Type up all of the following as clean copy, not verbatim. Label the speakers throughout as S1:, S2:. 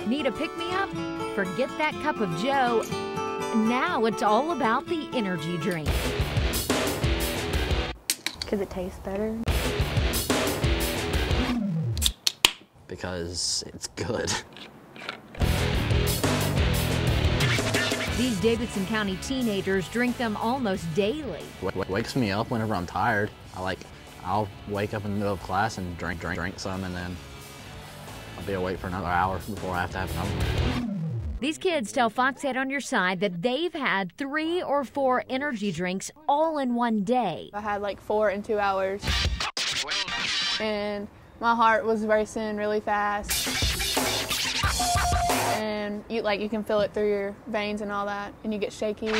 S1: Need a pick-me-up? Forget that cup of joe. Now it's all about the energy drink.
S2: Because it tastes better.
S3: Because it's good.
S1: These Davidson County teenagers drink them almost daily.
S3: Wakes me up whenever I'm tired. I'll wake up in the middle of class and drink some, and then I'll be awake for another hour before I have to have another one.
S1: These kids tell Fox 8 on Your Side that they've had 3 or 4 energy drinks all in one day.
S4: I had like 4 in 2 hours, and my heart was racing really fast. And you can feel it through your veins and all that, and you get shaky.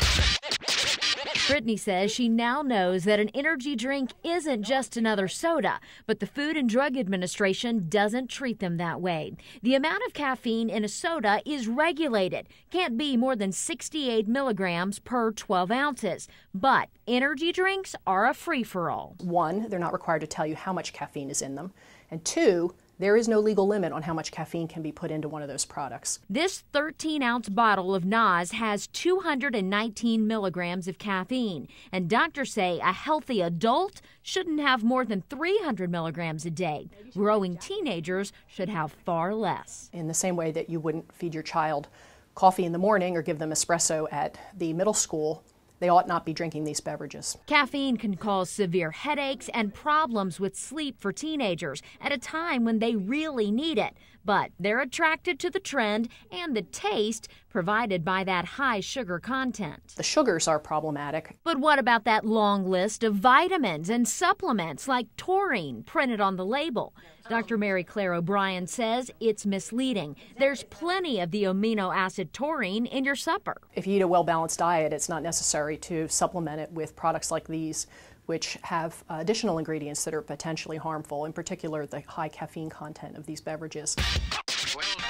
S1: Brittany says she now knows that an energy drink isn't just another soda, but the Food and Drug Administration doesn't treat them that way. The amount of caffeine in a soda is regulated. Can't be more than 68 milligrams per 12 ounces. But energy drinks are a free-for-all.
S5: 1, they're not required to tell you how much caffeine is in them. And 2, there is no legal limit on how much caffeine can be put into one of those products.
S1: This 13-ounce bottle of NOS has 219 milligrams of caffeine, and doctors say a healthy adult shouldn't have more than 300 milligrams a day. Growing teenagers should have far less.
S5: In the same way that you wouldn't feed your child coffee in the morning or give them espresso at the middle school, they ought not be drinking these beverages.
S1: Caffeine can cause severe headaches and problems with sleep for teenagers at a time when they really need it. But they're attracted to the trend and the taste provided by that high sugar content.
S5: The sugars are problematic.
S1: But what about that long list of vitamins and supplements like taurine printed on the label? Dr. Mary Claire O'Brien says it's misleading. There's plenty of the amino acid taurine in your supper.
S5: If you eat a well-balanced diet, it's not necessary to supplement it with products like these, which have additional ingredients that are potentially harmful, in particular the high caffeine content of these beverages.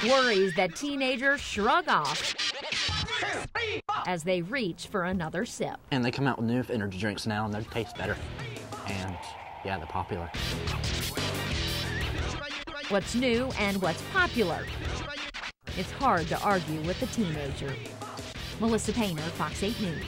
S1: Worries that teenagers shrug off as they reach for another sip.
S3: And they come out with new energy drinks now, and they taste better. And yeah, they're popular.
S1: What's new and what's popular? It's hard to argue with a teenager. Melissa Painter, Fox 8 News.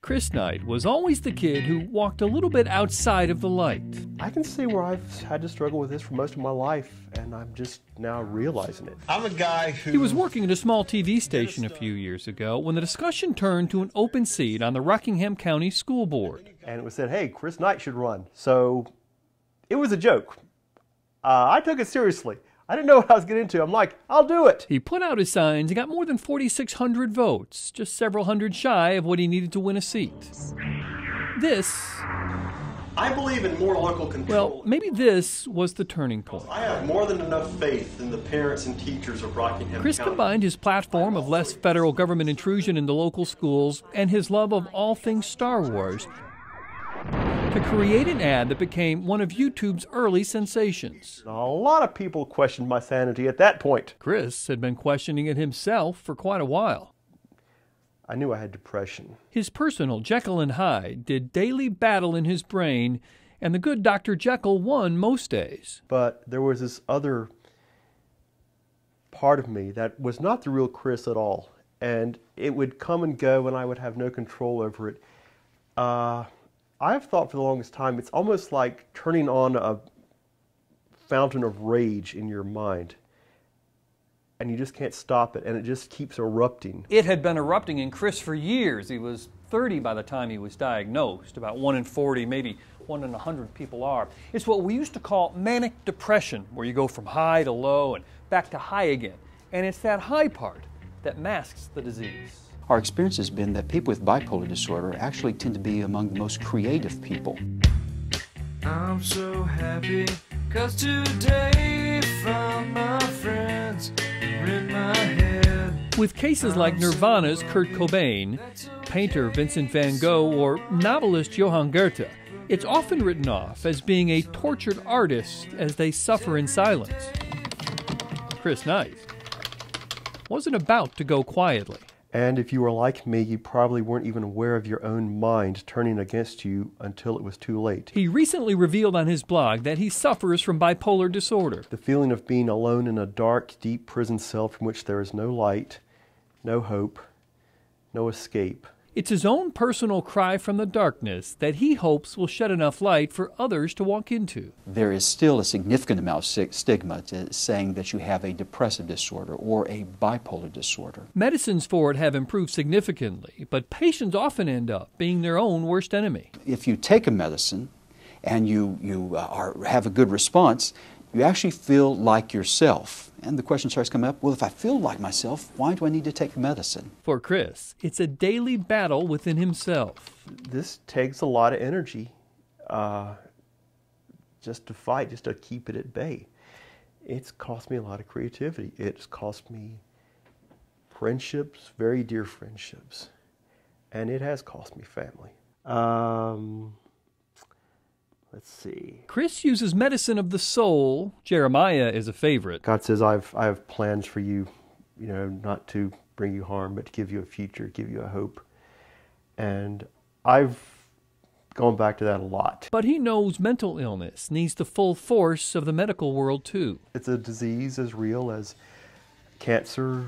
S6: Chris Knight was always the kid who walked a little bit outside of the light.
S7: I can see where I've had to struggle with this for most of my life, and I'm just now realizing it.
S8: I'm a guy who...
S6: He was working at a small TV station a few years ago when the discussion turned to an open seat on the Rockingham County School Board.
S7: And it was said, hey, Chris Knight should run. So it was a joke. I took it seriously. I didn't know what I was getting into. I'm like, I'll do it.
S6: He put out his signs and got more than 4,600 votes, just several hundred shy of what he needed to win a seat.
S8: I believe in more local control.
S6: Well, maybe this was the turning point.
S8: I have more than enough faith in the parents and teachers of Rockingham
S6: Chris
S8: County.
S6: combined his platform of less federal government intrusion into local schools and his love of all things Star Wars to create an ad that became one of YouTube's early sensations.
S7: A lot of people questioned my sanity at that point.
S6: Chris had been questioning it himself for quite a while.
S7: I knew I had depression.
S6: His personal Jekyll and Hyde did daily battle in his brain, and the good Dr. Jekyll won most days.
S7: But there was this other part of me that was not the real Chris at all. And it would come and go, and I would have no control over it. I've thought for the longest time, it's almost like turning on a fountain of rage in your mind. And you just can't stop it, and it just keeps erupting.
S6: It had been erupting in Chris for years. He was 30 by the time he was diagnosed. About 1 in 40, maybe 1 in 100 people are. It's what we used to call manic depression, where you go from high to low and back to high again. And it's that high part that masks the disease.
S9: Our experience has been that people with bipolar disorder actually tend to be among the most creative people.
S10: I'm so happy, 'cause today found my friends in my head.
S6: With cases like Nirvana's Kurt Cobain, painter Vincent van Gogh, or novelist Johann Goethe, it's often written off as being a tortured artist as they suffer in silence. Chris Knight wasn't about to go quietly.
S7: And if you were like me, you probably weren't even aware of your own mind turning against you until it was too late.
S6: He recently revealed on his blog that he suffers from bipolar disorder.
S7: The feeling of being alone in a dark, deep prison cell from which there is no light, no hope, no escape.
S6: It's his own personal cry from the darkness that he hopes will shed enough light for others to walk into.
S9: There is still a significant amount of stigma to saying that you have a depressive disorder or a bipolar disorder.
S6: Medicines for it have improved significantly, but patients often end up being their own worst enemy.
S9: If you take a medicine and you have a good response, you actually feel like yourself. And the question starts coming up, well, if I feel like myself, why do I need to take the medicine?
S6: For Chris, it's a daily battle within himself.
S7: This takes a lot of energy just to fight, just to keep it at bay. It's cost me a lot of creativity. It's cost me friendships, very dear friendships. And it has cost me family. Let's see.
S6: Chris uses medicine of the soul. Jeremiah is a favorite.
S7: God says, I have plans for you, not to bring you harm, but to give you a future, give you a hope. And I've gone back to that a lot.
S6: But he knows mental illness needs the full force of the medical world too.
S7: It's a disease as real as cancer,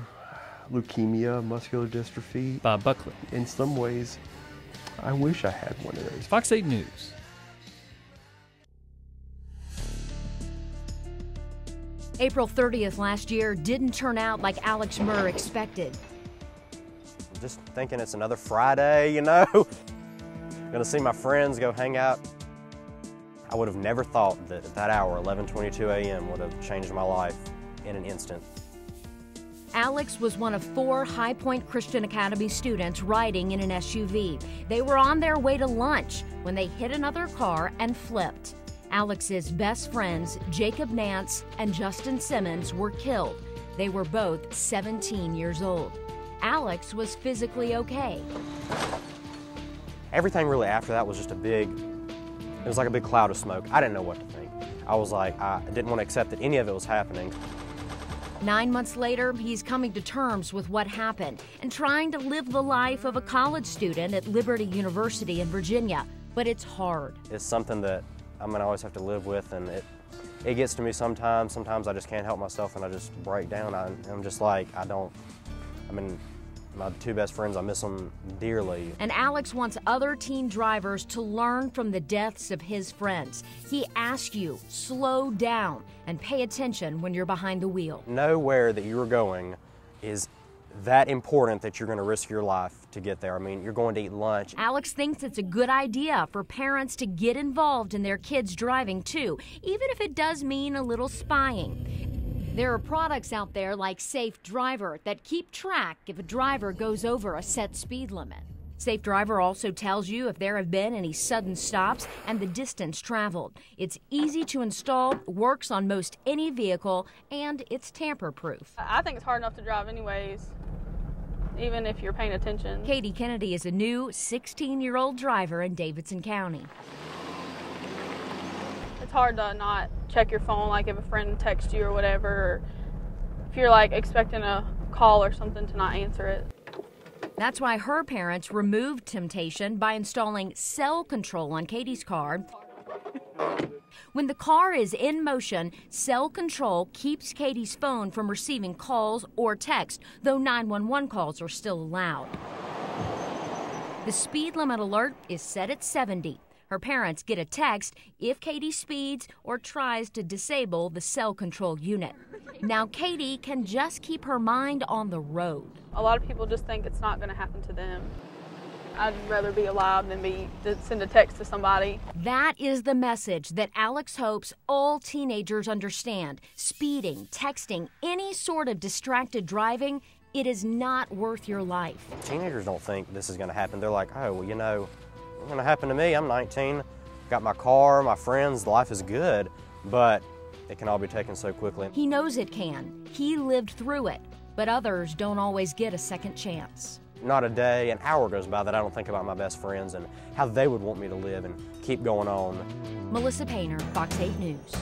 S7: leukemia, muscular dystrophy.
S6: Bob Buckley.
S7: In some ways, I wish I had one of those.
S6: Fox 8 News.
S1: April 30th last year didn't turn out like Alex Murr expected.
S11: Just thinking it's another Friday, Gonna see my friends, go hang out. I would have never thought that at that hour, 11:22 a.m., would have changed my life in an instant.
S1: Alex was one of 4 High Point Christian Academy students riding in an SUV. They were on their way to lunch when they hit another car and flipped. Alex's best friends, Jacob Nance and Justin Simmons, were killed. They were both 17 years old. Alex was physically okay.
S11: Everything really after that was just it was like a big cloud of smoke. I didn't know what to think. I was like, I didn't want to accept that any of it was happening.
S1: 9 months later, he's coming to terms with what happened and trying to live the life of a college student at Liberty University in Virginia. But it's hard.
S11: It's something that I'm gonna always have to live with, and it gets to me sometimes. Sometimes I just can't help myself and I just break down. I'm just like, my 2 best friends, I miss them dearly.
S1: And Alex wants other teen drivers to learn from the deaths of his friends. He asks you, slow down and pay attention when you're behind the wheel.
S11: Know where that you're going is that important that you're gonna risk your life to get there. You're going to eat lunch.
S1: Alex thinks it's a good idea for parents to get involved in their kids' driving too, even if it does mean a little spying. There are products out there like Safe Driver that keep track if a driver goes over a set speed limit. Safe Driver also tells you if there have been any sudden stops and the distance traveled. It's easy to install, works on most any vehicle, and it's tamper-proof.
S4: I think it's hard enough to drive anyways, even if you're paying attention.
S1: Katie Kennedy is a new 16-year-old driver in Davidson County.
S4: It's hard to not check your phone, like if a friend texts you or whatever, or if you're like expecting a call or something, to not answer it.
S1: That's why her parents removed temptation by installing cell control on Katie's car. When the car is in motion, cell control keeps Katie's phone from receiving calls or text, though 911 calls are still allowed. The speed limit alert is set at 70. Her parents get a text if Katie speeds or tries to disable the cell control unit. Now Katie can just keep her mind on the road.
S4: A lot of people just think it's not going to happen to them. I'd rather be alive than to send a text to somebody.
S1: That is the message that Alex hopes all teenagers understand. Speeding, texting, any sort of distracted driving, it is not worth your life.
S11: Teenagers don't think this is going to happen. They're like, oh, well, it's going to happen to me. I'm 19, got my car, my friends, life is good, but it can all be taken so quickly.
S1: He knows it can. He lived through it, but others don't always get a second chance.
S11: Not a day, an hour goes by that I don't think about my best friends and how they would want me to live and keep going on.
S1: Melissa Painter, Fox 8 News.